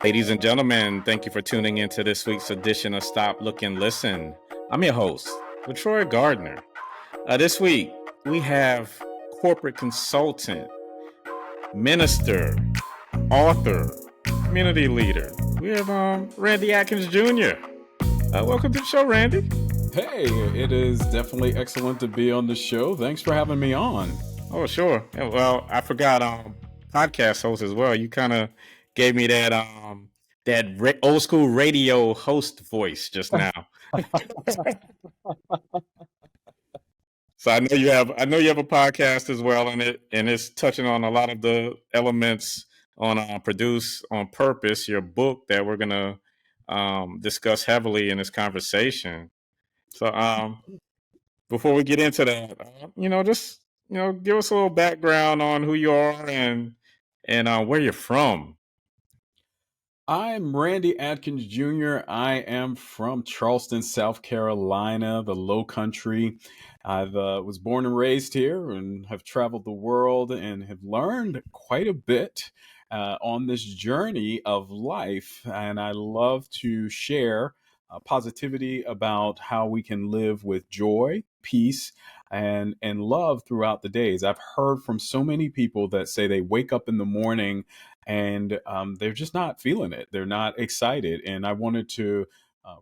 Ladies and gentlemen, thank you for tuning into this week's edition of Stop, Look, and Listen. I'm your host, LeTroy Gardner. This week, we have corporate consultant, minister, author, community leader. We have Randy Adkins Jr. Welcome to the show, Randy. Hey, it is definitely excellent to be on the show. Thanks for having me on. Oh, sure. Yeah, well, I forgot podcast host as well. You kind of gave me that old school radio host voice just now. So I know you have a podcast as well, and it's touching on a lot of the elements on Produce on Purpose, your book that we're gonna discuss heavily in this conversation. So before we get into that, just give us a little background on who you are and where you're from. I'm Randy Adkins Jr. I am from Charleston, South Carolina, the Low Country. I was born and raised here and have traveled the world and have learned quite a bit on this journey of life. And I love to share positivity about how we can live with joy, peace, and love throughout the days. I've heard from so many people that say they wake up in the morning and they're just not feeling it. They're not excited. And I wanted to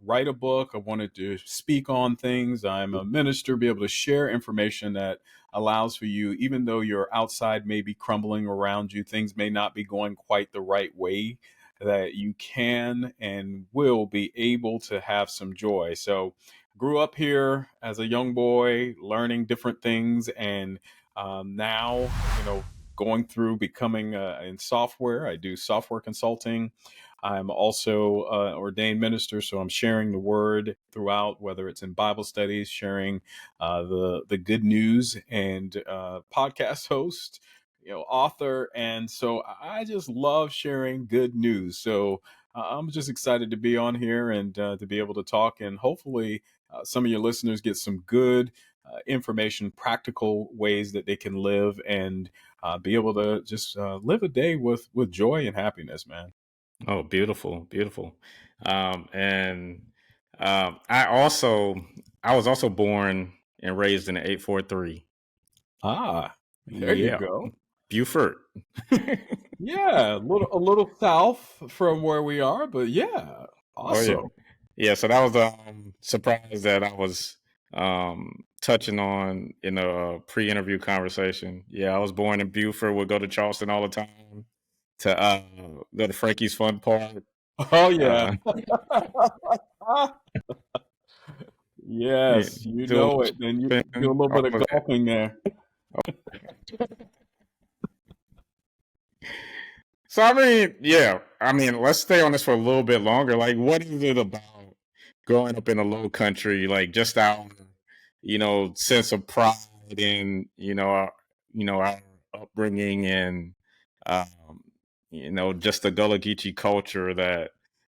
write a book. I wanted to speak on things. I'm a minister, be able to share information that allows for you, even though your outside may be crumbling around you, things may not be going quite the right way, that you can and will be able to have some joy. So grew up here as a young boy, learning different things. And now, going through becoming in software. I do software consulting. I'm also ordained minister, so I'm sharing the word throughout, whether it's in Bible studies, sharing the good news, and podcast host, author, and so I just love sharing good news. So I'm just excited to be on here and to be able to talk, and hopefully some of your listeners get some good information, practical ways that they can live and be able to just live a day with joy and happiness, man. Oh, beautiful, beautiful. And I was also born and raised in the 843. There you Yeah, go. Beaufort. Yeah, a little south from where we are, but yeah, Oh yeah, awesome. yeah. So that was a surprise that I was touching on in a pre-interview conversation. Yeah, I was born in Beaufort. Would go to Charleston all the time to go to Frankie's Fun Park. Oh yeah. Uh, yeah, Yes, you do a know little it. Then you do a shopping, little all bit of of that. golfing there. So I mean, let's stay on this for a little bit longer. Like, what is it about growing up in a low country? Like, just our, sense of pride in, our upbringing and, um, just the Gullah Geechee culture that,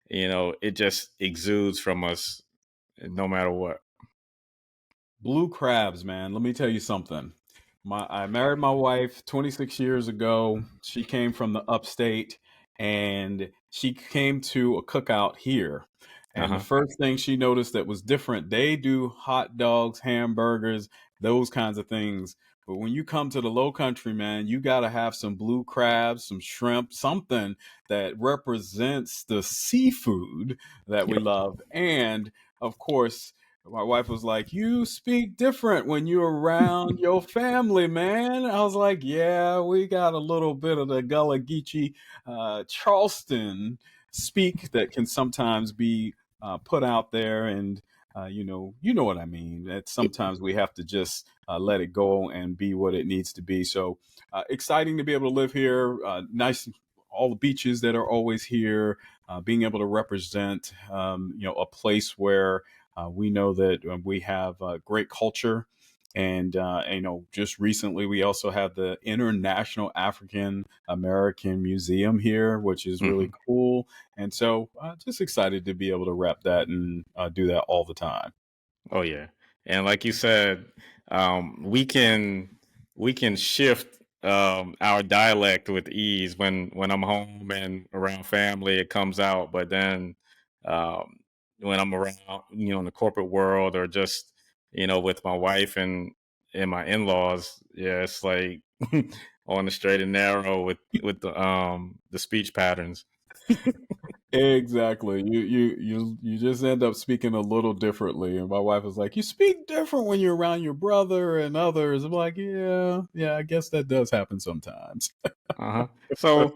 it just exudes from us no matter what. Blue crabs, man. Let me tell you something. I married my wife 26 years ago. She came from the upstate and she came to a cookout here. Uh And the huh. first thing she noticed that was different, they do hot dogs, hamburgers, those kinds of things. But when you come to the low country, man, you got to have some blue crabs, some shrimp, something that represents the seafood that we Yep. love. And of course, my wife was like, "You speak different when you're around your family, man." I was like, "Yeah, we got a little bit of the Gullah Geechee, Charleston speak that can sometimes be put out there, and you know what I mean. That sometimes we have to just let it go and be what it needs to be. So exciting to be able to live here. Nice, all the beaches that are always here. Being able to represent, a place where we know that we have great culture. And, just recently, we also have the International African American Museum here, which is really Mhm. cool. And so just excited to be able to rep that and do that all the time. Oh yeah, and like you said, we can shift our dialect with ease. When I'm home and around family, it comes out. But then um, when I'm around, in the corporate world, or just with my wife and my in-laws, yeah, it's like on the straight and narrow with the speech patterns. Exactly. You just end up speaking a little differently. And my wife was like, "You speak different when you're around your brother and others." I'm like, "Yeah, yeah, I guess that does happen sometimes." Uh-huh. So,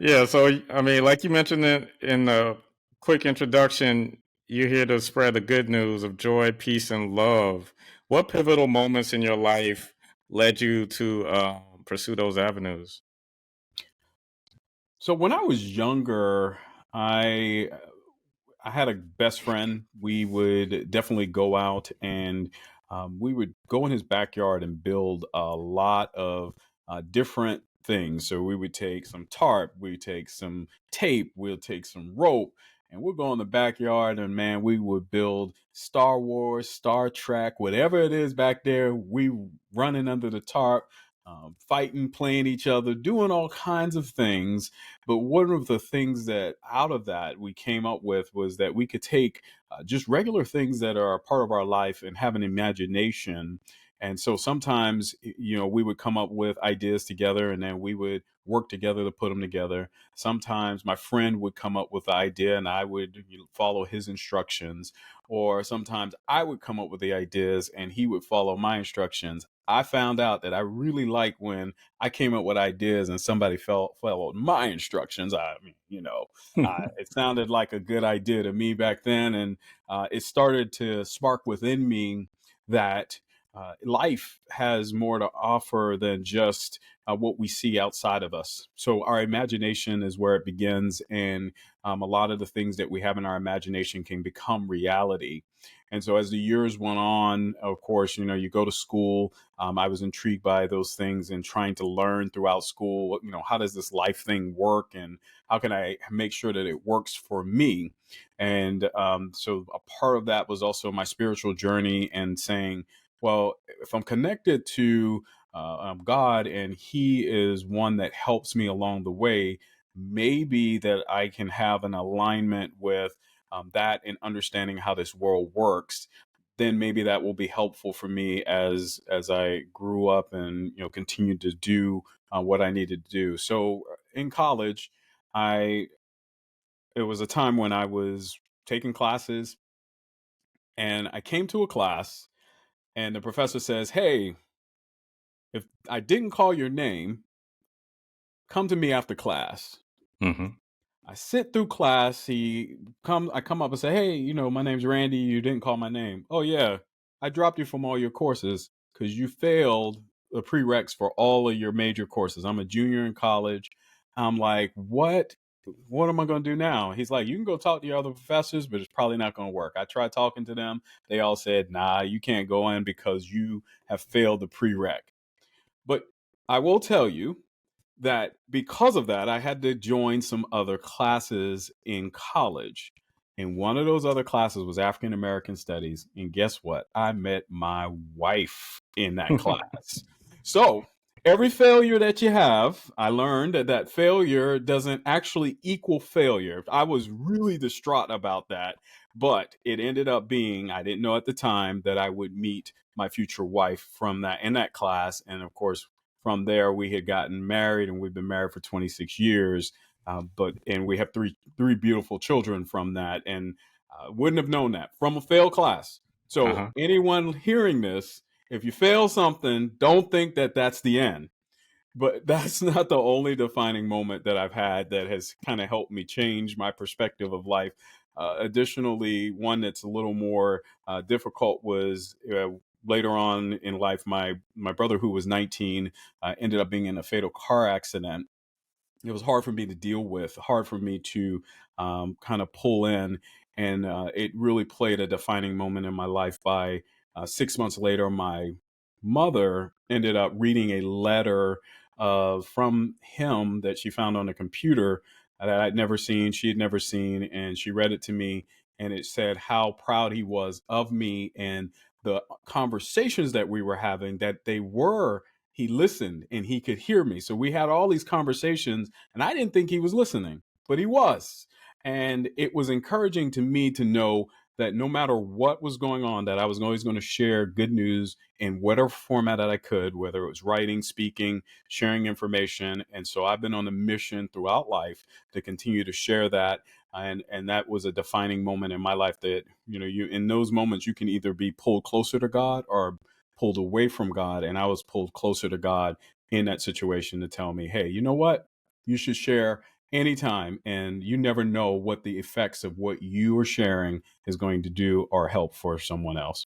yeah, I mean, like you mentioned in the quick introduction, you're here to spread the good news of joy, peace, and love. What pivotal moments in your life led you to pursue those avenues? So when I was younger, I I had a best friend. We would definitely go out and we would go in his backyard and build a lot of different things. So we would take some tarp, we would take some tape, we'll take some rope, and we'll go in the backyard and man, we would build Star Wars, Star Trek, whatever it is back there. We running under the tarp, fighting, playing each other, doing all kinds of things. But one of the things that out of that we came up with was that we could take just regular things that are a part of our life and have an imagination. And so sometimes, we would come up with ideas together and then we would work together to put them together. Sometimes my friend would come up with the idea and I would follow his instructions. Or sometimes I would come up with the ideas and he would follow my instructions. I found out that I really like when I came up with ideas and somebody followed my instructions. I mean, it sounded like a good idea to me back then, and it started to spark within me that life has more to offer than just what we see outside of us. So our imagination is where it begins, and a lot of the things that we have in our imagination can become reality. And so as the years went on, of course, you go to school. I was intrigued by those things and trying to learn throughout school, how does this life thing work and how can I make sure that it works for me? And so a part of that was also my spiritual journey and saying, well, if I'm connected to God and He is one that helps me along the way, maybe that I can have an alignment with that and understanding how this world works, then maybe that will be helpful for me as I grew up and continued to do what I needed to do. So in college, I it was a time when I was taking classes and I came to a class and the professor says, "Hey, if I didn't call your name, come to me after class." Hmm. I sit through class. I come up and say, "Hey, my name's Randy. You didn't call my name." "Oh yeah, I dropped you from all your courses because you failed the prereqs for all of your major courses. I'm a junior in college." I'm like, "What? What am I going to do now?" He's like, "You can go talk to your other professors, but it's probably not going to work." I tried talking to them. They all said, "Nah, you can't go in because you have failed the prereq." But I will tell you that because of that, I had to join some other classes in college. And one of those other classes was African American Studies. And guess what? I met my wife in that class. So every failure that you have, I learned that failure doesn't actually equal failure. I was really distraught about that. But it ended up being, I didn't know at the time that I would meet my future wife from that in that class. And of course, from there we had gotten married and we've been married for 26 years. But we have three beautiful children from that, and wouldn't have known that from a failed class. So Uh-huh. anyone hearing this, if you fail something, don't think that that's the end. But that's not the only defining moment that I've had that has kind of helped me change my perspective of life. Additionally, one that's a little more difficult was later on in life. My brother, who was 19, ended up being in a fatal car accident. It was hard for me to deal with, hard for me to kind of pull in. And it really played a defining moment in my life. By 6 months later, my mother ended up reading a letter from him that she found on a computer that I'd never seen, she had never seen. And she read it to me. And it said how proud he was of me and the conversations that we were having, that they were he listened and he could hear me. So we had all these conversations, and I didn't think he was listening, but he was. And it was encouraging to me to know that no matter what was going on, that I was always going to share good news in whatever format that I could, whether it was writing, speaking, sharing information. And so I've been on a mission throughout life to continue to share that. And that was a defining moment in my life that, you in those moments, you can either be pulled closer to God or pulled away from God. And I was pulled closer to God in that situation to tell me, hey, you know what? You should share anytime. And you never know what the effects of what you are sharing is going to do or help for someone else.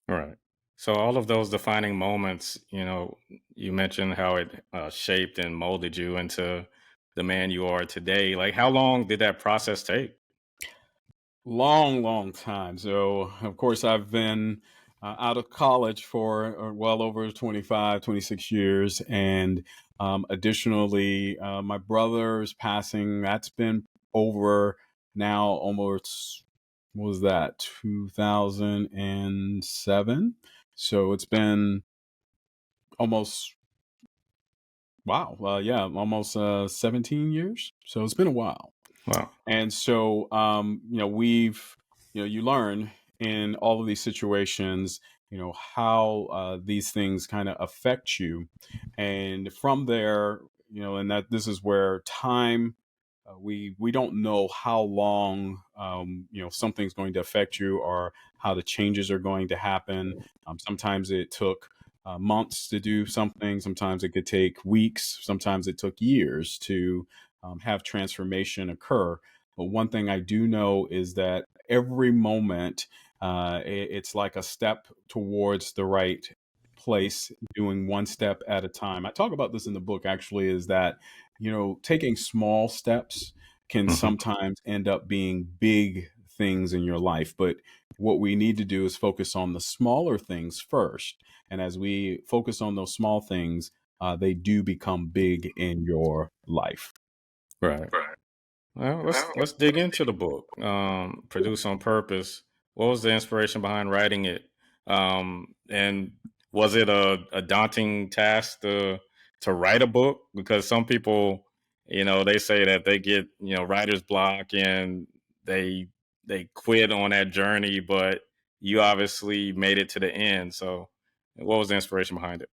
Right. So all of those defining moments, you mentioned how it shaped and molded you into the man you are today. Like, how long did that process take? Long, long time. So, of course, I've been out of college for well over 25, 26 years. And additionally, my brother's passing, that's been over now almost, what was that, 2007? So it's been almost, wow, yeah, almost 17 years. So it's been a while. Wow. And so, you learn in all of these situations, how these things kind of affect you. And from there, and that this is where time, we don't know how long, something's going to affect you or how the changes are going to happen. Sometimes it took months to do something. Sometimes it could take weeks. Sometimes it took years to have transformation occur. But one thing I do know is that every moment, it's like a step towards the right place, doing one step at a time. I talk about this in the book, actually, is that, taking small steps can Hmm. sometimes end up being big things in your life. But what we need to do is focus on the smaller things first. And as we focus on those small things, they do become big in your life. Right. Well, let's dig into the book. Produce on Purpose. What was the inspiration behind writing it? And was it a daunting task to write a book? Because some people, they say that they get writer's block and they they quit on that journey, but you obviously made it to the end. So, what was the inspiration behind it?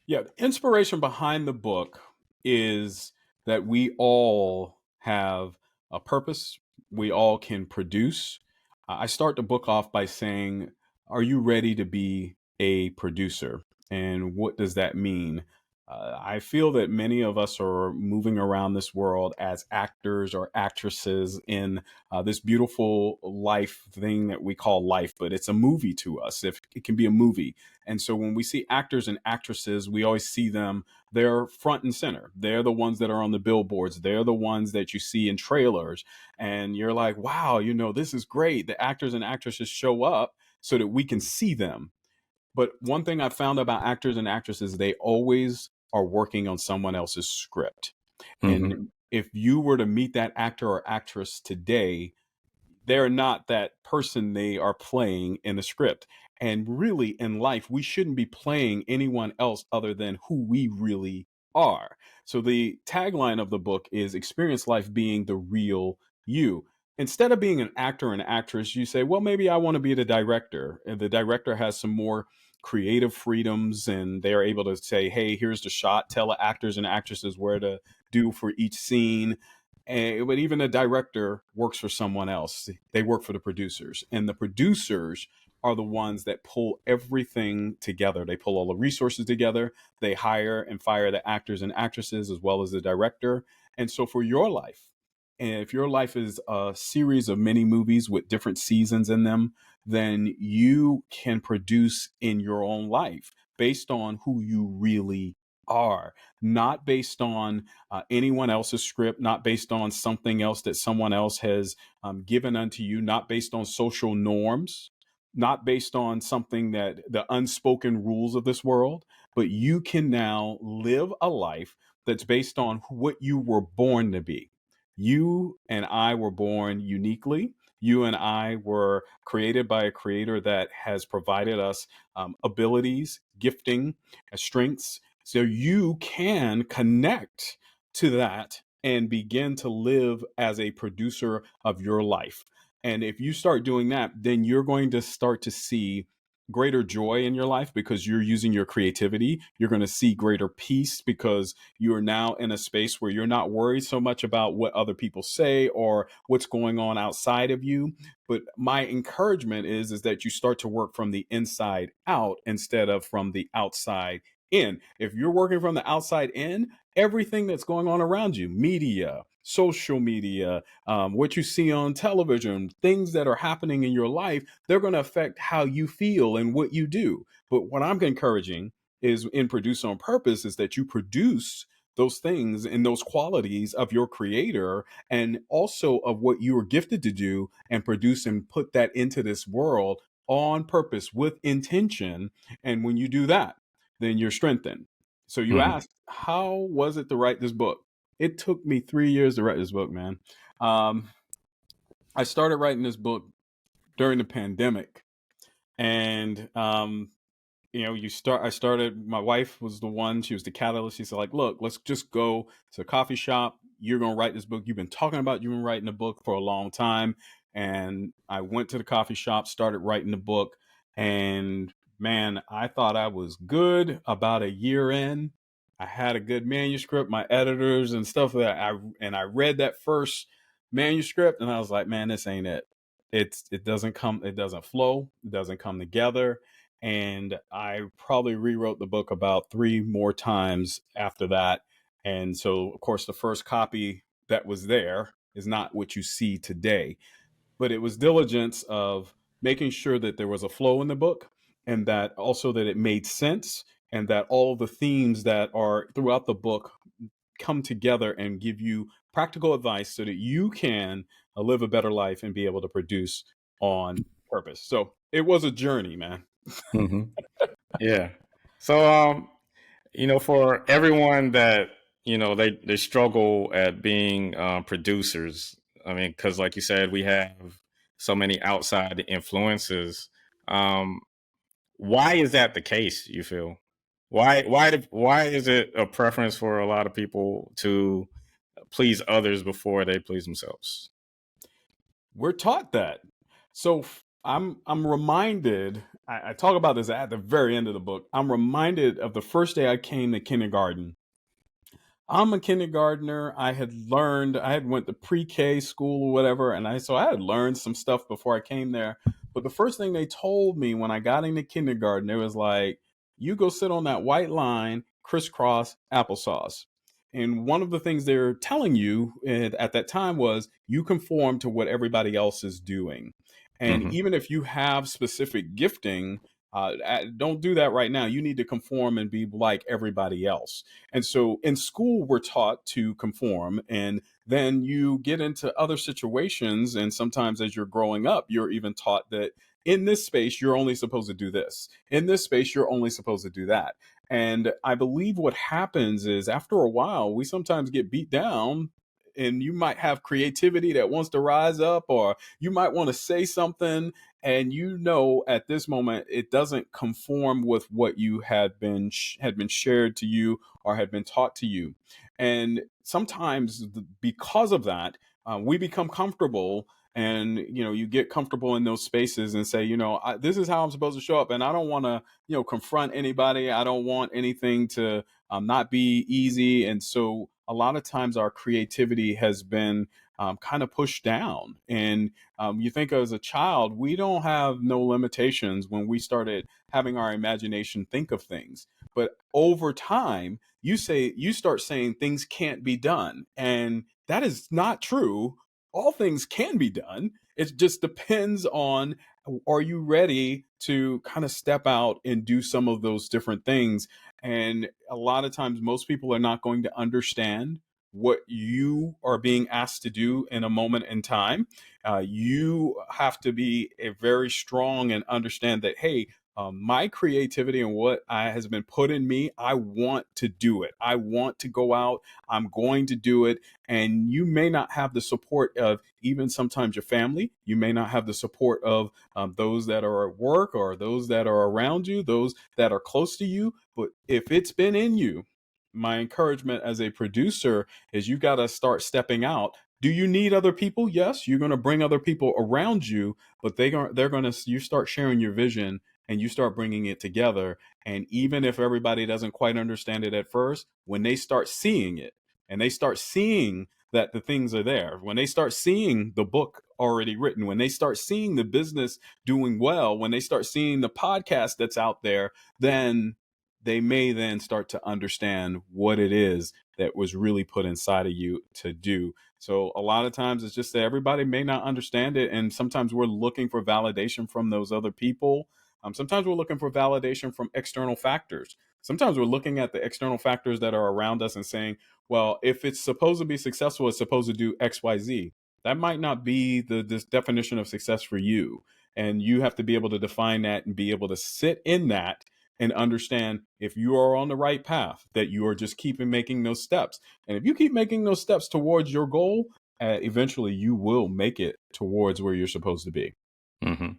Yeah, the inspiration behind the book is that we all have a purpose. We all can produce. I start the book off by saying, are you ready to be a producer? And what does that mean? I feel that many of us are moving around this world as actors or actresses in this beautiful life thing that we call life, but it's a movie to us. If it can be a movie, and so when we see actors and actresses, we always see them, they're front and center. They're the ones that are on the billboards. They're the ones that you see in trailers. And you're like, wow, this is great. The actors and actresses show up so that we can see them. But one thing I found about actors and actresses, they always are working on someone else's script. Hmm. And if you were to meet that actor or actress today, they're not that person they are playing in the script. And really, in life, we shouldn't be playing anyone else other than who we really are. So, the tagline of the book is experience life being the real you. Instead of being an actor and actress, you say, well, maybe I want to be the director. And the director has some more creative freedoms and they're able to say, hey, here's the shot, tell the actors and actresses where to do for each scene. But even a director works for someone else. They work for the producers, and the producers are the ones that pull everything together. They pull all the resources together. They hire and fire the actors and actresses as well as the director. And so for your life, and if your life is a series of many movies with different seasons in them, then you can produce in your own life based on who you really are, not based on anyone else's script, not based on something else that someone else has given unto you, not based on social norms, not based on something that the unspoken rules of this world, but you can now live a life that's based on what you were born to be. You and I were born uniquely. You and I were created by a creator that has provided us abilities, gifting, strengths. So you can connect to that and begin to live as a producer of your life. And if you start doing that, then you're going to start to see greater joy in your life because you're using your creativity. You're going to see greater peace because you are now in a space where you're not worried so much about what other people say or what's going on outside of you. But my encouragement is that you start to work from the inside out instead of from the outside in. If you're working from the outside in, everything that's going on around you, media, social media, what you see on television, things that are happening in your life, they're going to affect how you feel and what you do. But what I'm encouraging is in Produce on Purpose is that you produce those things and those qualities of your creator and also of what you are gifted to do and produce and put that into this world on purpose with intention. And when you do that, then you're strengthened. So you Mhm. asked, how was it to write this book? It took me 3 years to write this book, man. Um, I started writing this book during the pandemic, and I started. My wife was the one. She was the catalyst. She said, like, look, let's just go to a coffee shop. You're gonna write this book. You've been talking about you've been writing a book for a long time, and I went to the coffee shop, started writing the book, and man, I thought I was good. About a year in, I had a good manuscript. My editors and stuff that I read that first manuscript, and I was like, man, this ain't it. It doesn't come. It doesn't flow. It doesn't come together, and I probably rewrote the book about three more times after that. And so, of course, the first copy that was there is not what you see today, but it was diligence of making sure that there was a flow in the book and that also that it made sense and that all the themes that are throughout the book come together and give you practical advice so that you can live a better life and be able to produce on purpose. So it was a journey, man. Mhm. Yeah. So, for everyone that they struggle at being producers. I mean, because like you said, we have so many outside influences. Um, why is that the case? You feel why is it a preference for a lot of people to please others before they please themselves? We're taught that. So I'm reminded. I talk about this at the very end of the book. I'm reminded of the first day I came to kindergarten. I'm a kindergartner. I had learned. I had went to pre-K school or whatever, and I had learned some stuff before I came there. But the first thing they told me when I got into kindergarten, it was like, "You go sit on that white line, crisscross applesauce." And one of the things they're telling you at that time was you conform to what everybody else is doing. And Hmm. even if you have specific gifting, don't do that right now. You need to conform and be like everybody else. And so in school, we're taught to conform. And then you get into other situations. And sometimes as you're growing up, you're even taught that in this space, you're only supposed to do this. In this space, you're only supposed to do that. And I believe what happens is after a while, we sometimes get beat down. And you might have creativity that wants to rise up, or you might want to say something, and at this moment it doesn't conform with what you had been shared to you or had been taught to you. And sometimes because of that, we become comfortable, and you get comfortable in those spaces and say, this is how I'm supposed to show up, and I don't want to confront anybody. I don't want anything to not be easy. And so a lot of times our creativity has been kind of pushed down. And you think as a child, we don't have no limitations when we started having our imagination think of things. But over time, you start saying things can't be done. And that is not true. All things can be done. It just depends on, are you ready to kind of step out and do some of those different things? And a lot of times, most people are not going to understand what you are being asked to do in a moment in time. You have to be a very strong and understand that, hey, my creativity and what has been put in me, I want to do it. I want to go out. I'm going to do it. And you may not have the support of even sometimes your family. You may not have the support of those that are at work or those that are around you, those that are close to you. But if it's been in you, my encouragement as a producer is you got to start stepping out. Do you need other people? Yes, you're going to bring other people around you, but they're going to you start sharing your vision and you start bringing it together. And even if everybody doesn't quite understand it at first, when they start seeing it and they start seeing that the things are there, when they start seeing the book already written, when they start seeing the business doing well, when they start seeing the podcast that's out there, then they may then start to understand what it is that was really put inside of you to do. So a lot of times it's just that everybody may not understand it. And sometimes we're looking for validation from those other people. Sometimes we're looking for validation from external factors. Sometimes we're looking at the external factors that are around us and saying, well, if it's supposed to be successful, it's supposed to do X, Y, Z. That might not be this definition of success for you. And you have to be able to define that and be able to sit in that and understand if you are on the right path, that you are just keeping making those steps. And if you keep making those steps towards your goal, eventually you will make it towards where you're supposed to be. Mm-hmm.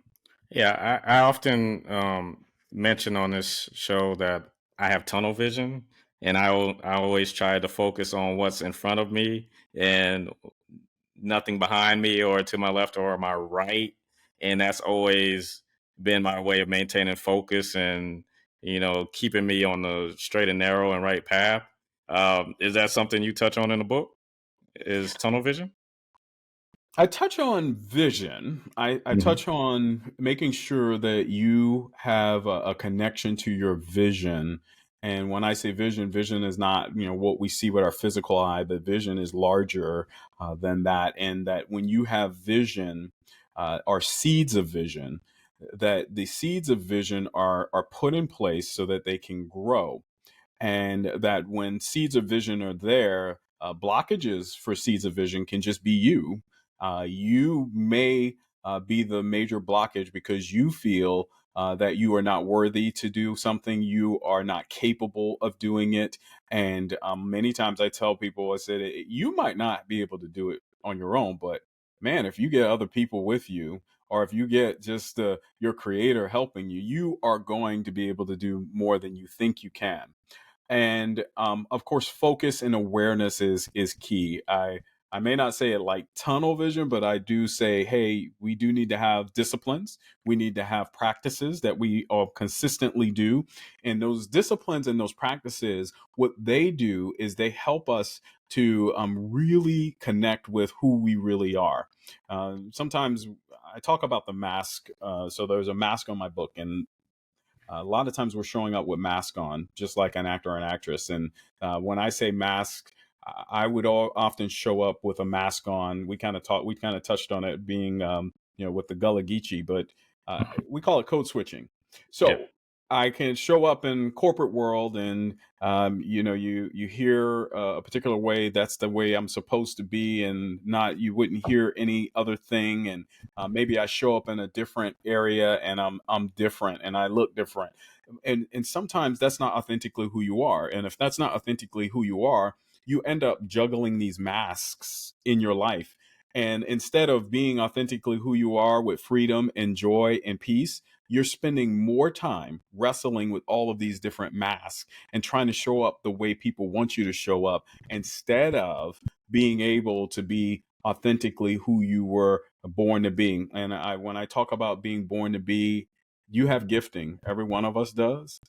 Yeah, I often mention on this show that I have tunnel vision, and I always try to focus on what's in front of me and nothing behind me or to my left or my right, and that's always been my way of maintaining focus and keeping me on the straight and narrow and right path. Is that something you touch on in the book? Is tunnel vision? I touch on vision. I Hmm. touch on making sure that you have a connection to your vision. And when I say vision, vision is not what we see with our physical eye. The vision is larger than that, and that when you have vision, are seeds of vision. That the seeds of vision are put in place so that they can grow, and that when seeds of vision are there, blockages for seeds of vision can just be you. You may be the major blockage because you feel that you are not worthy to do something, you are not capable of doing it. And many times I tell people, I said, you might not be able to do it on your own, but man, if you get other people with you, or if you get just your creator helping you, you are going to be able to do more than you think you can. And of course, focus and awareness is key. I may not say it like tunnel vision, but I do say, hey, we do need to have disciplines. We need to have practices that we consistently do. And those disciplines and those practices, what they do is they help us to really connect with who we really are. Sometimes I talk about the mask. So there's a mask on my book, and a lot of times we're showing up with mask on, just like an actor or an actress. And when I say mask, I would often show up with a mask on. We kind of touched on it being, with the Gullah Geechee, but we call it code switching. Yeah. So I can show up in corporate world, and you hear a particular way. That's the way I'm supposed to be, and not you wouldn't hear any other thing. And maybe I show up in a different area, and I'm different, and I look different. And sometimes that's not authentically who you are. And if that's not authentically who you are, you end up juggling these masks in your life. And instead of being authentically who you are with freedom and joy and peace, you're spending more time wrestling with all of these different masks and trying to show up the way people want you to show up, instead of being able to be authentically who you were born to be. And when I talk about being born to be, you have gifting. Every one of us does.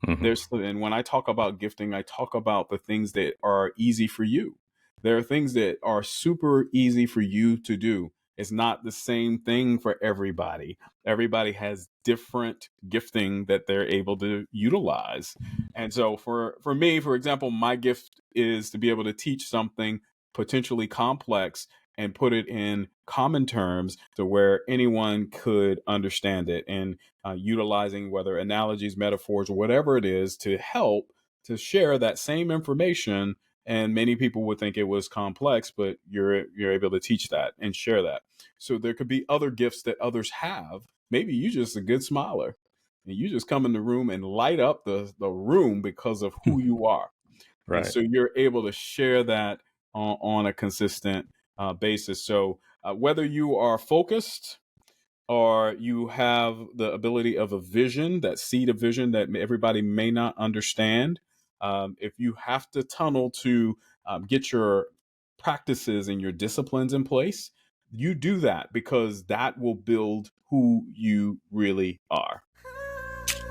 Hmm. And when I talk about gifting, I talk about the things that are easy for you. There are things that are super easy for you to do. It's not the same thing for everybody. Everybody has different gifting that they're able to utilize. And so for me, for example, my gift is to be able to teach something potentially complex and put it in common terms to where anyone could understand it, and utilizing whether analogies, metaphors, or whatever it is to help to share that same information. And many people would think it was complex, but you're able to teach that and share that. So there could be other gifts that others have. Maybe you just a good smiler. and you just come in the room and light up the room because of who you are. And Right. so you're able to share that on a consistent basis. So whether you are focused or you have the ability of a vision, that seed of vision that everybody may not understand, if you have to tunnel to get your practices and your disciplines in place, you do that because that will build who you really are.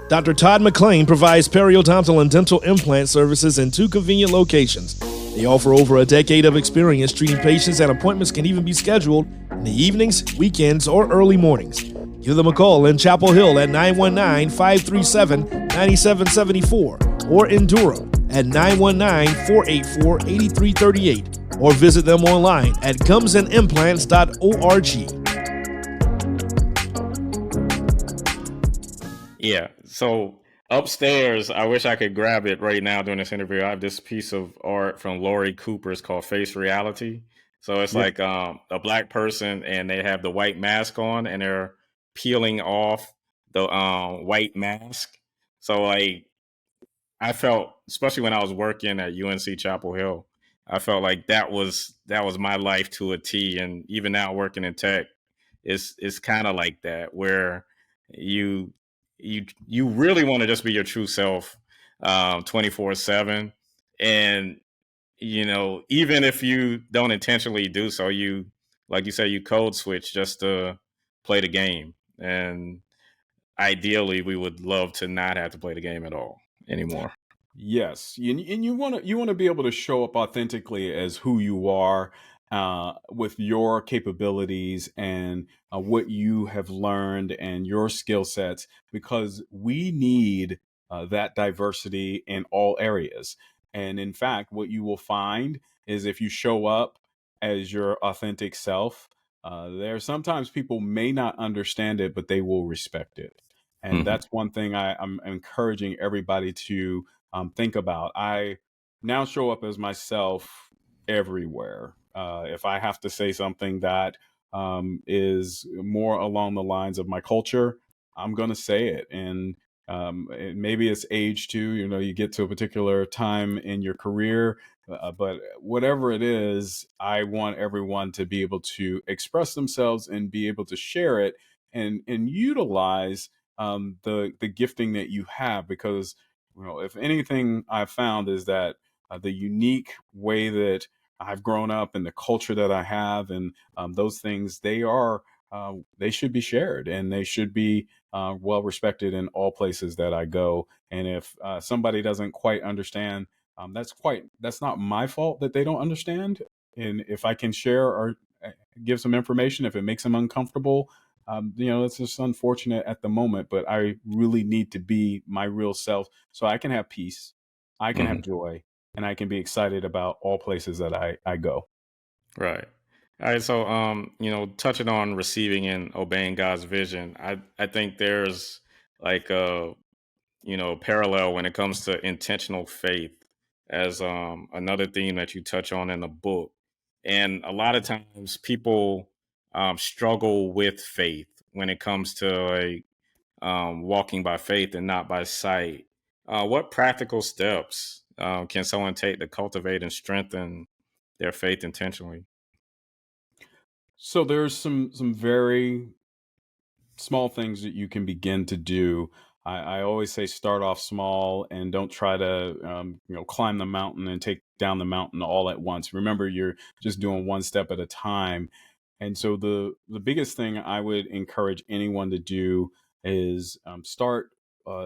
Dr. Todd McLean provides periodontal and dental implant services in 2 convenient locations. They offer over a decade of experience treating patients, and appointments can even be scheduled in the evenings, weekends, or early mornings. Give them a call in Chapel Hill at 919-537-9774 or in Durham at 919-484-8338 or visit them online at gumsandimplants.org. Yeah. So upstairs, I wish I could grab it right now during this interview. I have this piece of art from Lori Cooper. It's called Face Reality. So it's like a black person, and they have the white mask on, and they're peeling off the white mask. So like, I felt, especially when I was working at UNC Chapel Hill, I felt like that was my life to a T. And even now working in tech, it's kind of like that, where you you really want to just be your true self 24/7. And even if you don't intentionally do so, you, like you say, you code switch just to play the game. And ideally we would love to not have to play the game at all anymore. Yes, and you want to be able to show up authentically as who you are, with your capabilities and what you have learned and your skill sets, because we need that diversity in all areas. And in fact, what you will find is if you show up as your authentic self, there sometimes people may not understand it, but they will respect it. And Hmm. that's one thing I'm encouraging everybody to think about. I now show up as myself everywhere. If I have to say something that is more along the lines of my culture, I'm going to say it. And maybe it's age too. You get to a particular time in your career, but whatever it is, I want everyone to be able to express themselves and be able to share it and utilize the gifting that you have, because if anything I've found is that the unique way that I've grown up and the culture that I have and those things, they should be shared and they should be well respected in all places that I go. And if somebody doesn't quite understand, that's not my fault that they don't understand. And if I can share or give some information, if it makes them uncomfortable, it's just unfortunate at the moment, but I really need to be my real self so I can have peace, I can Hmm. have joy, and I can be excited about all places that I go. Right. All right. So, touching on receiving and obeying God's vision, I think there's like parallel when it comes to intentional faith as another theme that you touch on in the book. And a lot of times people struggle with faith when it comes to like walking by faith and not by sight. What practical steps can someone take to cultivate and strengthen their faith intentionally? So there's some very small things that you can begin to do. I always say start off small and don't try to climb the mountain and take down the mountain all at once. Remember, you're just doing one step at a time. And so the biggest thing I would encourage anyone to do is start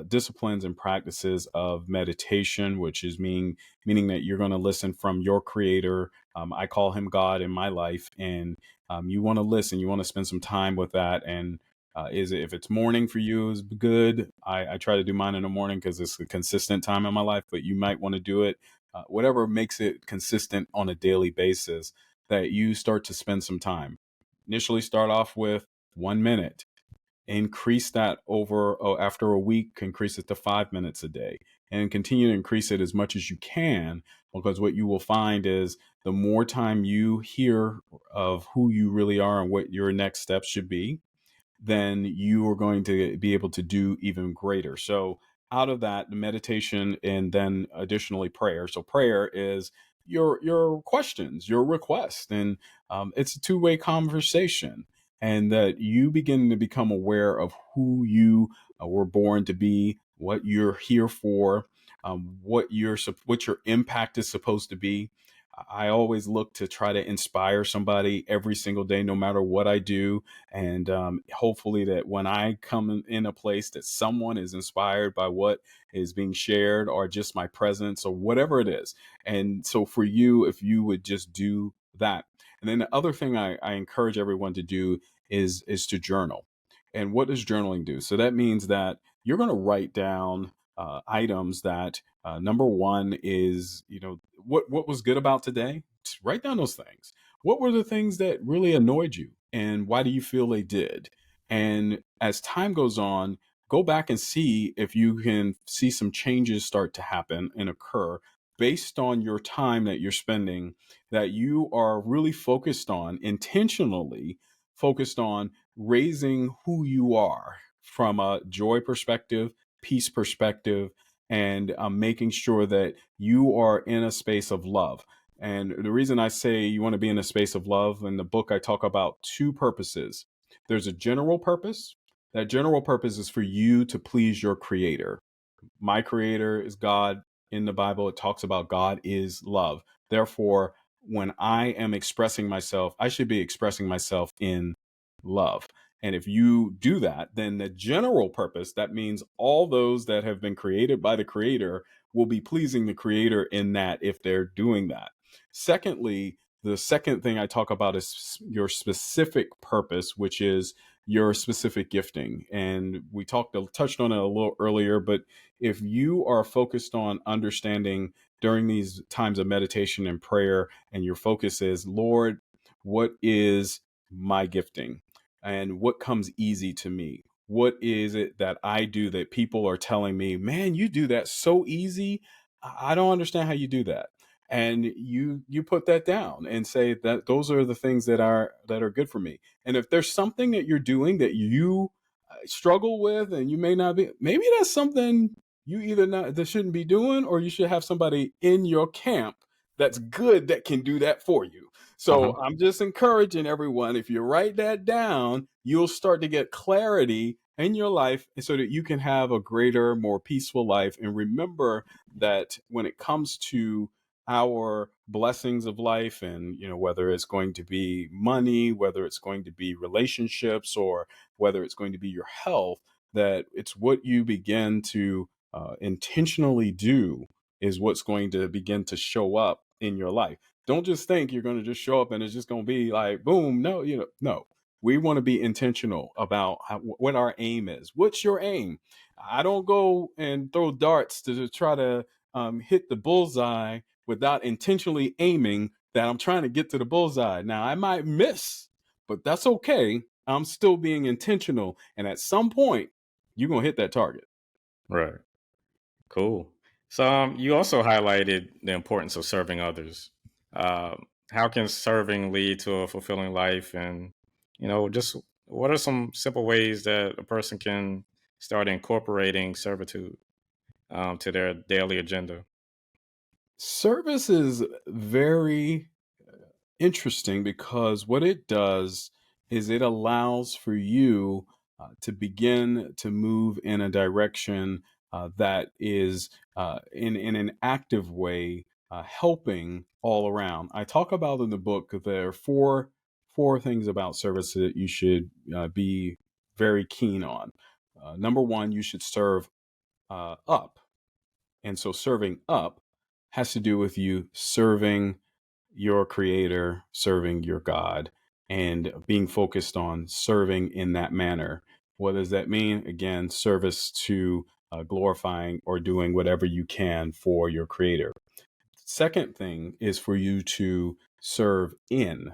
disciplines and practices of meditation, which is meaning that you're going to listen from your creator. I call him God in my life, and you want to listen. You want to spend some time with that. And if it's morning for you is good. I try to do mine in the morning because it's a consistent time in my life, but you might want to do it whatever makes it consistent on a daily basis, that you start to spend some time. Initially start off with 1 minute, increase that after a week, increase it to 5 minutes a day, and continue to increase it as much as you can, because what you will find is the more time you hear of who you really are and what your next steps should be, then you are going to be able to do even greater. So out of that, the meditation and then additionally prayer. So prayer is your questions, your requests, and it's a two-way conversation, and that you begin to become aware of who you were born to be, what you're here for, what your impact is supposed to be. I always look to try to inspire somebody every single day, no matter what I do. And hopefully that when I come in a place that someone is inspired by what is being shared or just my presence or whatever it is. And so for you, if you would just do that. And then the other thing I encourage everyone to do is to journal. And what does journaling do? So that means that you're going to write down items that number one is, what was good about today. Just write down those things. What were the things that really annoyed you, and why do you feel they did? And as time goes on, go back and see if you can see some changes start to happen and occur based on your time that you're spending, that you are really focused on, intentionally focused on raising who you are from a joy perspective, peace perspective, and making sure that you are in a space of love. And the reason I say you want to be in a space of love, in the book, I talk about two purposes. There's a general purpose. That general purpose is for you to please your creator. My creator is God. In the Bible, it talks about God is love. Therefore, when I am expressing myself, I should be expressing myself in love. And if you do that, then the general purpose, that means all those that have been created by the creator will be pleasing the creator in that if they're doing that. Secondly, the second thing I talk about is your specific purpose, which is your specific gifting. And we touched on it a little earlier, but if you are focused on understanding during these times of meditation and prayer, and your focus is, Lord, what is my gifting? And what comes easy to me? What is it that I do that people are telling me, man, you do that so easy? I don't understand how you do that. And you put that down and say that those are the things that are good for me. And if there's something that you're doing that you struggle with, and you may not be, maybe that's something you either not that shouldn't be doing, or you should have somebody in your camp that's good that can do that for you. Uh-huh. So I'm just encouraging everyone, if you write that down, you'll start to get clarity in your life, and so that you can have a greater, more peaceful life. And remember that when it comes to our blessings of life, and whether it's going to be money, whether it's going to be relationships, or whether it's going to be your health, that it's what you begin to intentionally do is what's going to begin to show up in your life. Don't just think you're going to just show up and it's just going to be like, boom. No, no. We want to be intentional about what our aim is. What's your aim? I don't go and throw darts to try to hit the bullseye without intentionally aiming that I'm trying to get to the bullseye. Now, I might miss, but that's okay. I'm still being intentional. And at some point, you're going to hit that target. Right. Cool. So you also highlighted the importance of serving others. How can serving lead to a fulfilling life? And, just what are some simple ways that a person can start incorporating servitude to their daily agenda? Service is very interesting because what it does is it allows for you to begin to move in a direction that is in an active way, helping all around. I talk about in the book that there are four things about service that you should be very keen on. Number one, you should serve up. And so serving up has to do with you serving your creator, serving your God, and being focused on serving in that manner. What does that mean? Again, service to glorifying or doing whatever you can for your creator. Second thing is for you to serve in.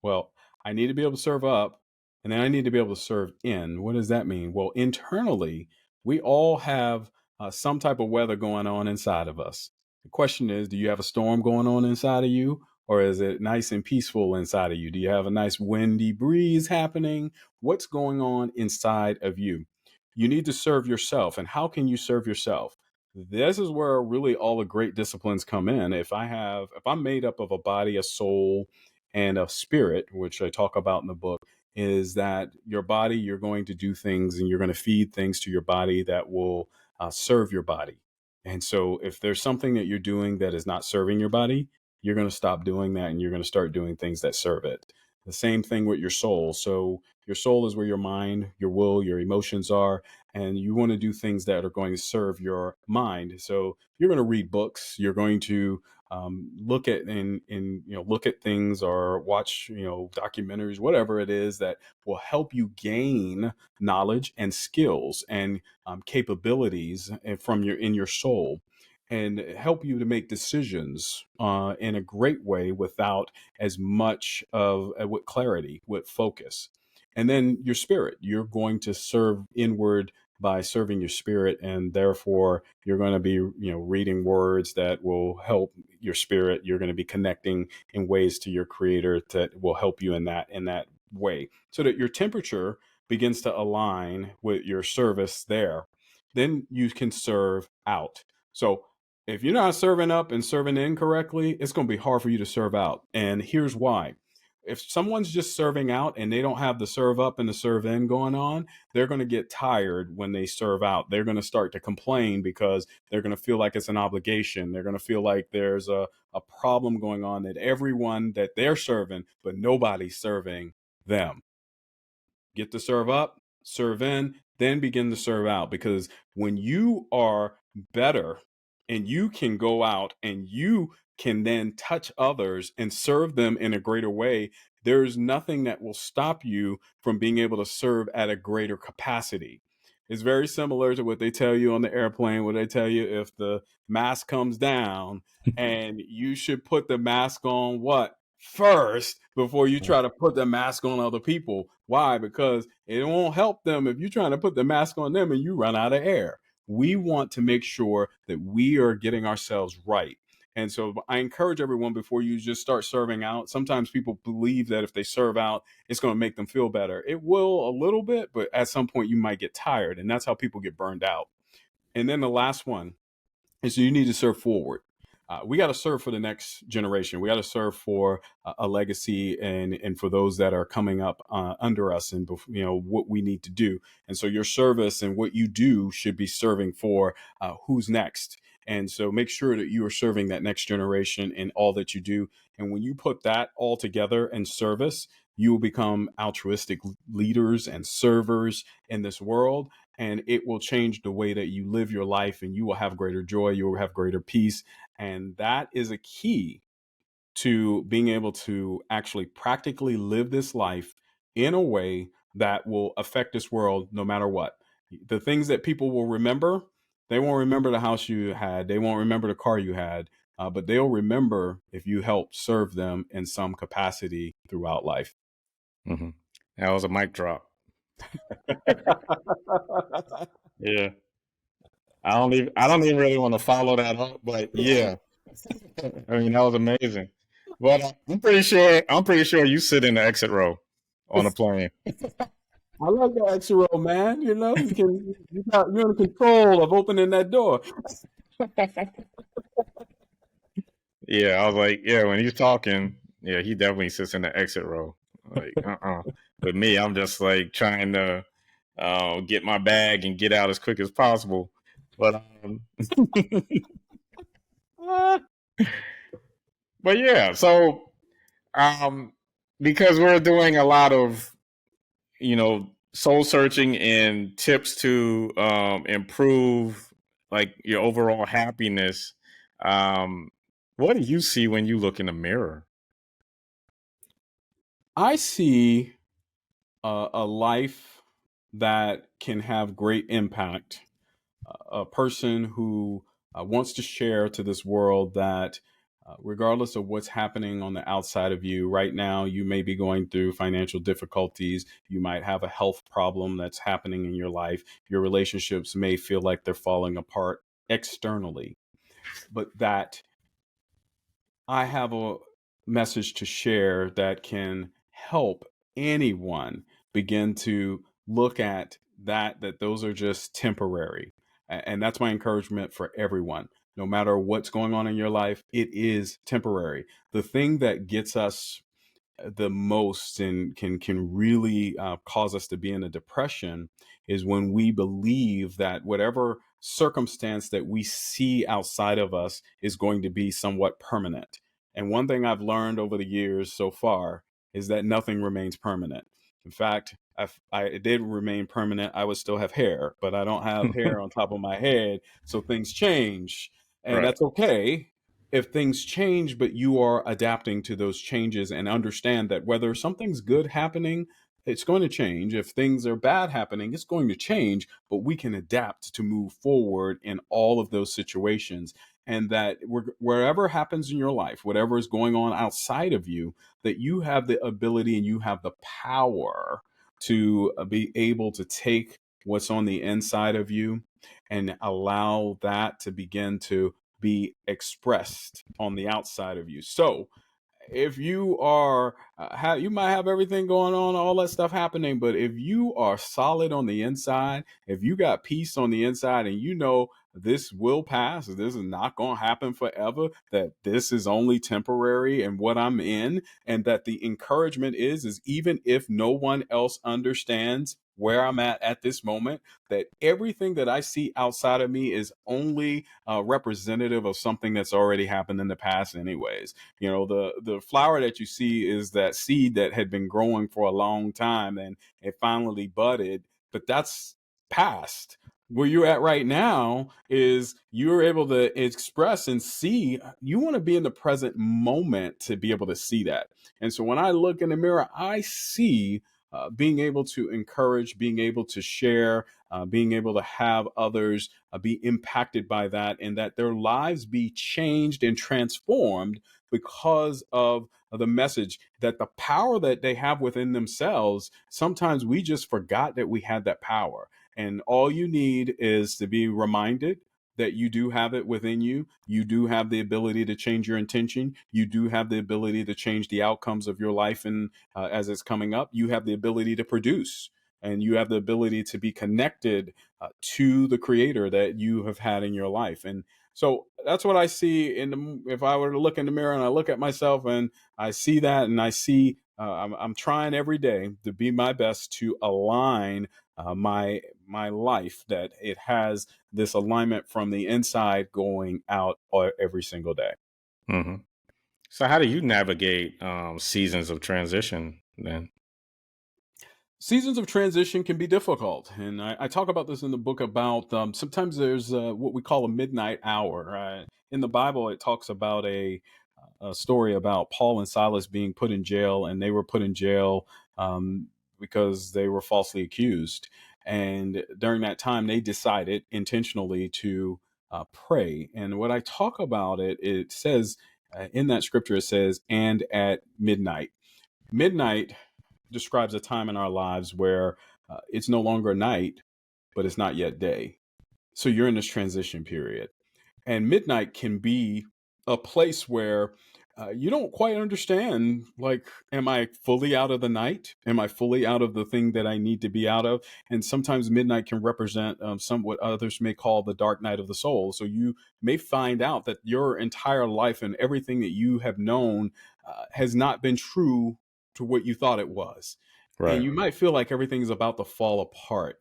Well, I need to be able to serve up, and then I need to be able to serve in. What does that mean? Well, internally, we all have some type of weather going on inside of us. The question is, do you have a storm going on inside of you, or is it nice and peaceful inside of you? Do you have a nice windy breeze happening? What's going on inside of you? You need to serve yourself. And how can you serve yourself? This is where really all the great disciplines come in. If I'm made up of a body, a soul, and a spirit, which I talk about in the book, is that your body, you're going to do things and you're going to feed things to your body that will serve your body. And so if there's something that you're doing that is not serving your body, you're going to stop doing that and you're going to start doing things that serve it. The same thing with your soul. So your soul is where your mind, your will, your emotions are, and you want to do things that are going to serve your mind. So you're going to read books. You're going to look at look at things or watch documentaries, whatever it is that will help you gain knowledge and skills and capabilities from in your soul, and help you to make decisions in a great way without as much of with clarity, with focus. And then your spirit, you're going to serve inward by serving your spirit, and therefore you're going to be reading words that will help your spirit. You're going to be connecting in ways to your creator that will help you in that way, so that your temperature begins to align with your service there. Then you can serve out. So if you're not serving up and serving in correctly, it's going to be hard for you to serve out. And here's why. If someone's just serving out and they don't have the serve up and the serve in going on, they're going to get tired when they serve out. They're going to start to complain because they're going to feel like it's an obligation. They're going to feel like there's a problem going on, that everyone that they're serving, but nobody's serving them. Get to serve up, serve in, then begin to serve out. Because when you are better and you can go out and you can then touch others and serve them in a greater way, there's nothing that will stop you from being able to serve at a greater capacity. It's very similar to what they tell you on the airplane, where they tell you if the mask comes down and you should put the mask on first before you try to put the mask on other people. Why? Because it won't help them if you're trying to put the mask on them and you run out of air. We want to make sure that we are getting ourselves right. And so I encourage everyone, before you just start serving out, sometimes people believe that if they serve out, it's going to make them feel better. It will a little bit, but at some point you might get tired, and that's how people get burned out. And then the last one is you need to serve forward. We got to serve for the next generation. We got to serve for a legacy, and for those that are coming up under us, and what we need to do. And so your service and what you do should be serving for who's next. And so make sure that you are serving that next generation in all that you do. And when you put that all together in service, you will become altruistic leaders and servers in this world. And it will change the way that you live your life, and you will have greater joy. You will have greater peace. And that is a key to being able to actually practically live this life in a way that will affect this world no matter what. The things that people will remember, they won't remember the house you had. They won't remember the car you had, but they'll remember if you helped serve them in some capacity throughout life. Mm-hmm. That was a mic drop. Yeah. I don't even really want to follow that up, but yeah. I mean, that was amazing. But I'm pretty sure you sit in the exit row on a plane. I like the extra row, man. You're in control of opening that door. Yeah, I was like, yeah, when he's talking, yeah, he definitely sits in the exit row. Like, But me, I'm just like trying to get my bag and get out as quick as possible. But but yeah, so because we're doing a lot of soul searching and tips to improve like your overall happiness, what do you see when you look in the mirror? I see a life that can have great impact. A person who wants to share to this world that regardless of what's happening on the outside of you right now, you may be going through financial difficulties. You might have a health problem that's happening in your life. Your relationships may feel like they're falling apart externally, but that I have message to share that can help anyone begin to look at that those are just temporary. And that's my encouragement for everyone. No matter what's going on in your life, it is temporary. The thing that gets us the most and can really cause us to be in a depression is when we believe that whatever circumstance that we see outside of us is going to be somewhat permanent. And one thing I've learned over the years so far is that nothing remains permanent. In fact, I did remain permanent. I would still have hair, but I don't have hair on top of my head. So things change, and Right. that's okay if things change, but you are adapting to those changes and understand that whether something's good happening, it's going to change. If things are bad happening, it's going to change, but we can adapt to move forward in all of those situations. And that wherever happens in your life, whatever is going on outside of you, that you have the ability and you have the power to be able to take what's on the inside of you and allow that to begin to be expressed on the outside of you. So if you are you might have everything going on, all that stuff happening, but if you are solid on the inside, if you got peace on the inside, and you know this will pass, this is not going to happen forever, that this is only temporary and what I'm in, and that the encouragement is even if no one else understands where I'm at this moment, that everything that I see outside of me is only representative of something that's already happened in the past anyways. You know, the flower that you see is that seed that had been growing for a long time and it finally budded, but that's past. Where you're at right now is you're able to express and see. You want to be in the present moment to be able to see that. And so when I look in the mirror, I see being able to encourage, being able to share, being able to have others be impacted by that, and that their lives be changed and transformed because of the message, that the power that they have within themselves, sometimes we just forgot that we had that power. And all you need is to be reminded that you do have it within you. You do have the ability to change your intention. You do have the ability to change the outcomes of your life. And as it's coming up, you have the ability to produce, and you have the ability to be connected to the creator that you have had in your life. And so that's what I see if I were to look in the mirror and I look at myself and I see that, and I see I'm trying every day to be my best to align my life, that it has this alignment from the inside going out every single day. Hmm. So how do you navigate seasons of transition then? Seasons of transition can be difficult, and I talk about this in the book about sometimes there's what we call a midnight hour. In the Bible, it talks about a story about Paul and Silas being put in jail, and they were put in jail because they were falsely accused. And during that time, they decided intentionally to pray. And what I talk about it says in that scripture, it says, "And at midnight." Midnight describes a time in our lives where it's no longer night, but it's not yet day. So you're in this transition period. And midnight can be a place where you don't quite understand, like, am I fully out of the night? Am I fully out of the thing that I need to be out of? And sometimes midnight can represent some what others may call the dark night of the soul. So you may find out that your entire life and everything that you have known has not been true to what you thought it was. And Right. you might feel like everything's about to fall apart.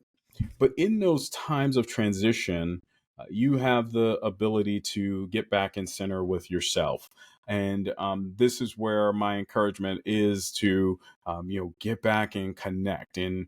But in those times of transition, you have the ability to get back in center with yourself. And this is where my encouragement is to, get back and connect. And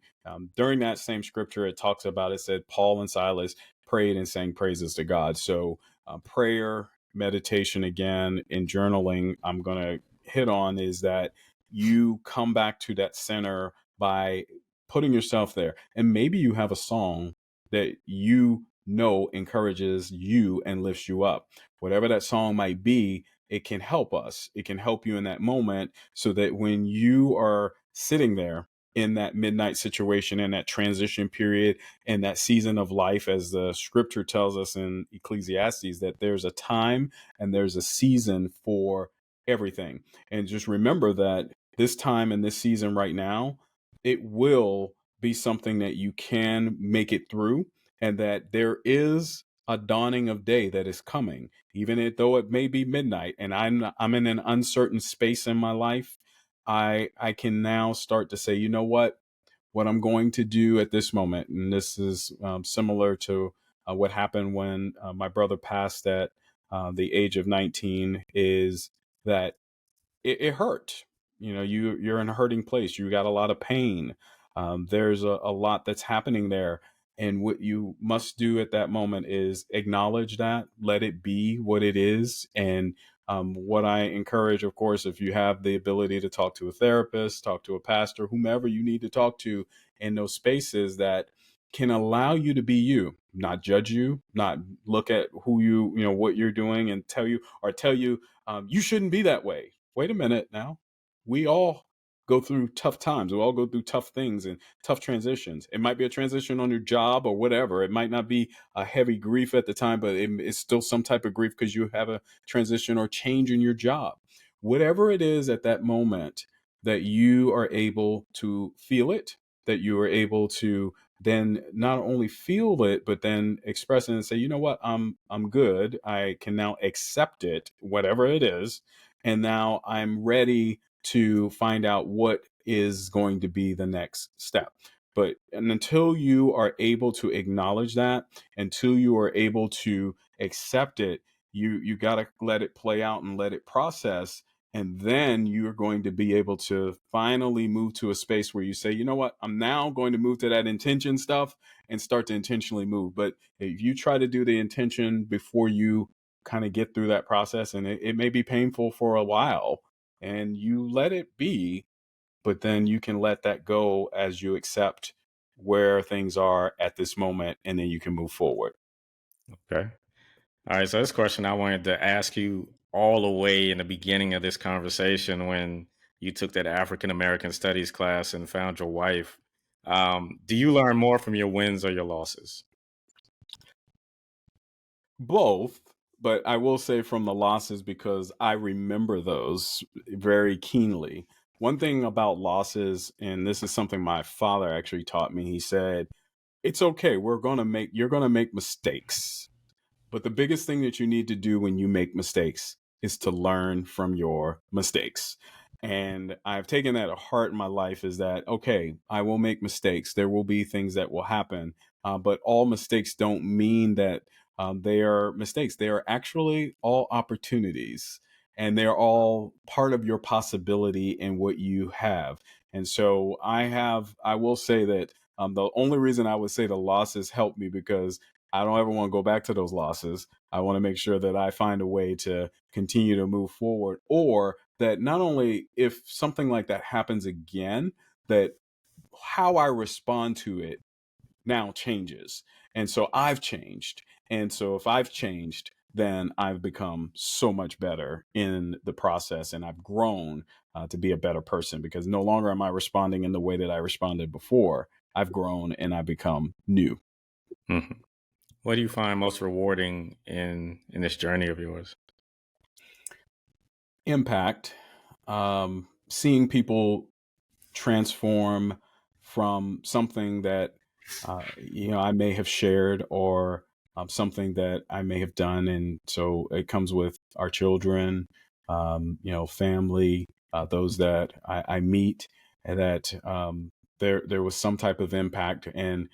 during that same scripture, it talks about, it said, Paul and Silas prayed and sang praises to God. So prayer, meditation again, and journaling, I'm going to hit on is that you come back to that center by putting yourself there. And maybe you have a song that you know encourages you and lifts you up. Whatever that song might be, it can help us. It can help you in that moment so that when you are sitting there in that midnight situation, in that transition period, in that season of life, as the scripture tells us in Ecclesiastes, that there's a time and there's a season for everything. And just remember that this time and this season right now, it will be something that you can make it through, and that there is a dawning of day that is coming, though it may be midnight and I'm in an uncertain space in my life. I can now start to say, you know what I'm going to do at this moment, and this is similar to what happened when my brother passed at the age of 19, is that it hurt. You're in a hurting place. You got a lot of pain. There's a lot that's happening there. And what you must do at that moment is acknowledge that, let it be what it is. And what I encourage, of course, if you have the ability to talk to a therapist, talk to a pastor, whomever you need to talk to in those spaces that can allow you to be you, not judge you, not look at what you're doing and tell you, you shouldn't be that way. Wait a minute now. We all go through tough times. We all go through tough things and tough transitions. It might be a transition on your job or whatever. It might not be a heavy grief at the time, but it's still some type of grief because you have a transition or change in your job. Whatever it is at that moment, that you are able to feel it, that you are able to then not only feel it, but then express it and say, you know what, I'm good. I can now accept it, whatever it is. And now I'm ready to find out what is going to be the next step. And until you are able to acknowledge that, until you are able to accept it, you got to let it play out and let it process. And then you're going to be able to finally move to a space where you say, you know what, I'm now going to move to that intention stuff and start to intentionally move. But if you try to do the intention before you kind of get through that process, and it may be painful for a while, and you let it be, but then you can let that go as you accept where things are at this moment, and then you can move forward. Okay. All right. So this question I wanted to ask you all the way in the beginning of this conversation, when you took that African American Studies class and found your wife. Do you learn more from your wins or your losses? Both, but I will say from the losses, because I remember those very keenly. One thing about losses, and this is something my father actually taught me, he said, it's okay. You're going to make mistakes. But the biggest thing that you need to do when you make mistakes is to learn from your mistakes. And I've taken that to heart in my life, is that, okay, I will make mistakes. There will be things that will happen. But all mistakes don't mean that they are mistakes. They are actually all opportunities, and they're all part of your possibility and what you have. And so I will say that the only reason I would say the losses helped me, because I don't ever want to go back to those losses. I want to make sure that I find a way to continue to move forward, or that not only if something like that happens again, that how I respond to it now changes. And so I've changed. And so if I've changed, then I've become so much better in the process, and I've grown to be a better person, because no longer am I responding in the way that I responded before. I've grown and I've become new. Mm-hmm. What do you find most rewarding in this journey of yours? Impact. Seeing people transform from something that I may have shared, or something that I may have done, and so it comes with our children, family, those that I meet, and that there was some type of impact. And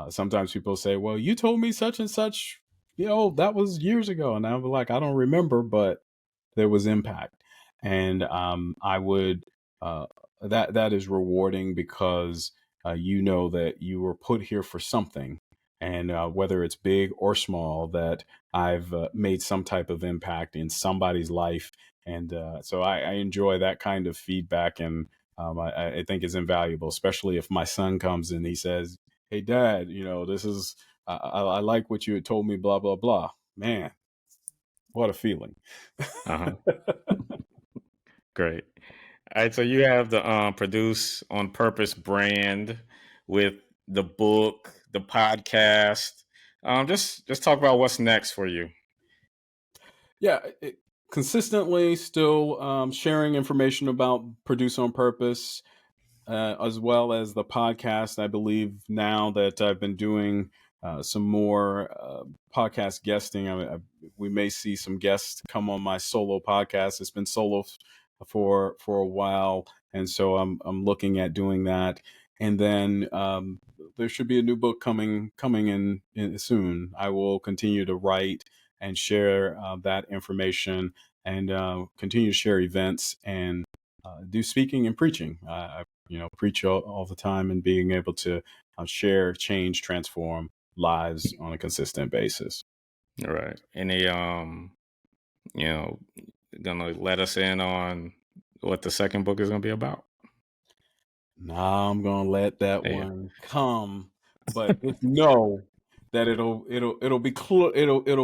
sometimes people say, "Well, you told me such and such, that was years ago," and I'm like, "I don't remember, but there was impact." And I would that is rewarding, because you know that you were put here for something, and whether it's big or small, that I've made some type of impact in somebody's life. And so I enjoy that kind of feedback, and I think it's invaluable, especially if my son comes and he says, "Hey, Dad, this is I like what you had told me, blah blah blah." Man, what a feeling! Uh-huh. Great. All right. So you have the Produce on Purpose brand with the book, the podcast. Just talk about what's next for you. Yeah, consistently still sharing information about Produce on Purpose, as well as the podcast. I believe now that I've been doing some more podcast guesting, we may see some guests come on my solo podcast. It's been solo for a while, and so I'm looking at doing that. And then there should be a new book coming in soon. I will continue to write and share that information, and continue to share events and do speaking and preaching. I preach all the time, and being able to share, change, transform lives on a consistent basis. All right. Any you know, gonna let us in on what the second book is gonna be about? Nah, I'm gonna let that Yeah. one come, but just know that it'll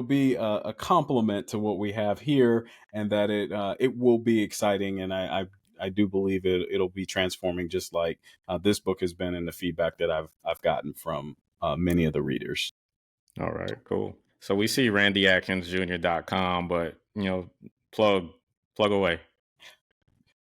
be a compliment to what we have here, and that it will be exciting, and I do believe it'll be transforming, just like this book has been, and the feedback that I've gotten from many of the readers. All right, cool. So we see randyadkinsjr.com, but plug away.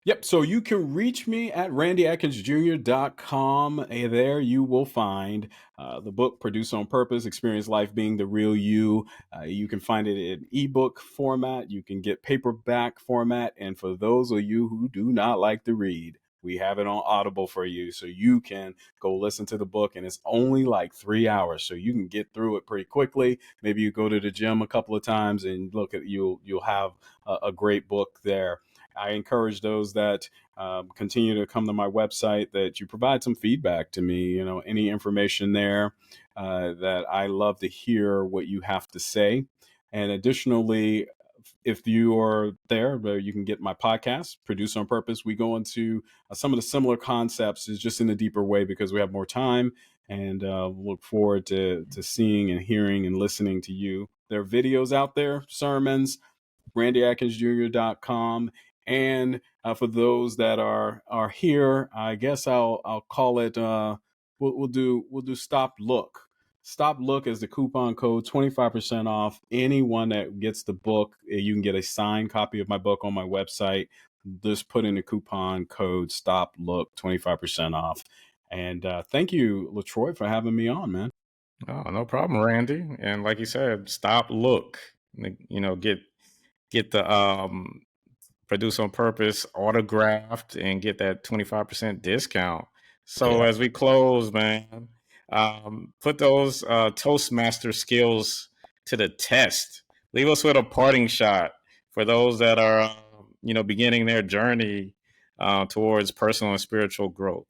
Yep. So you can reach me at randyadkinsjr.com. There you will find the book, Produce on Purpose, Experience Life Being the Real You. You can find it in ebook format. You can get paperback format. And for those of you who do not like to read, we have it on Audible for you. So you can go listen to the book, and it's only like 3 hours. So you can get through it pretty quickly. Maybe you go to the gym a couple of times and you'll have a great book there. I encourage those that continue to come to my website, that you provide some feedback to me, any information there, that I love to hear what you have to say. And additionally, if you are there, you can get my podcast, Produce on Purpose. We go into some of the similar concepts, is just in a deeper way, because we have more time, and look forward to seeing and hearing and listening to you. There are videos out there, sermons, randyadkinsjr.com. And for those that are here, I guess I'll call it. We'll do Stop Look. Stop Look is the coupon code, 25% off. Anyone that gets the book, you can get a signed copy of my book on my website. Just put in the coupon code Stop Look, 25% off. And thank you, LeTroy, for having me on, man. Oh, no problem, Randy. And like you said, Stop Look. Get the Produce on Purpose autographed and get that 25% discount. So as we close, man, put those Toastmaster skills to the test. Leave us with a parting shot for those that are, beginning their journey towards personal and spiritual growth.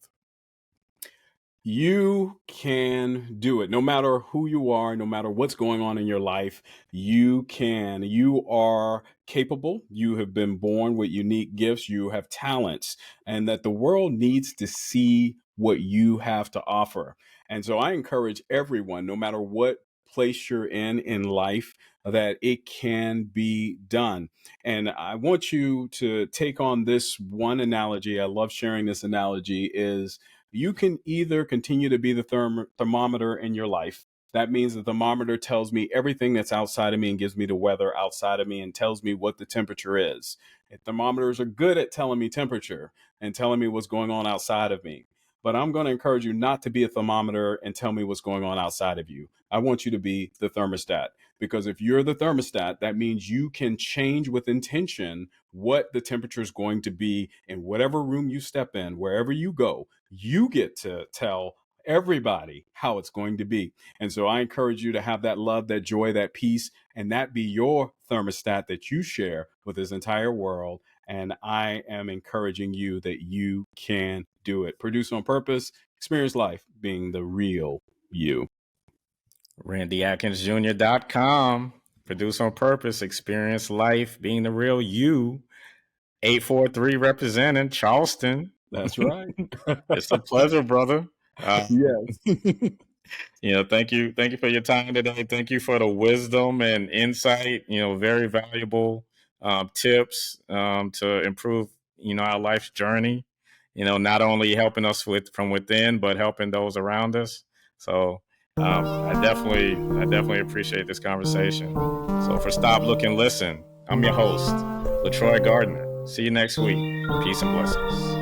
You can do it. No matter who you are, no matter what's going on in your life, you can. You are capable. You have been born with unique gifts. You have talents, and that the world needs to see what you have to offer. And so I encourage everyone, no matter what place you're in life, that it can be done. And I want you to take on this one analogy. I love sharing this analogy. Is you can either continue to be the thermometer in your life. That means the thermometer tells me everything that's outside of me and gives me the weather outside of me and tells me what the temperature is. And thermometers are good at telling me temperature and telling me what's going on outside of me. But I'm going to encourage you not to be a thermometer and tell me what's going on outside of you. I want you to be the thermostat, because if you're the thermostat, that means you can change with intention what the temperature is going to be in whatever room you step in, wherever you go. You get to tell everybody how it's going to be. And so I encourage you to have that love, that joy, that peace, and that be your thermostat that you share with this entire world. And I am encouraging you that you can do it. Produce on Purpose, experience life being the real you. randyadkinsjr.com. Produce on Purpose, experience life being the real you. 843 representing Charleston. That's right. It's a pleasure, brother. Yes. Thank you for your time today. Thank you for the wisdom and insight. Very valuable tips to improve our life's journey. Not only helping us from within, but helping those around us. So I definitely appreciate this conversation. So for Stop, Look, and Listen, I'm your host, LeTroy Gardner. See you next week. Peace and blessings.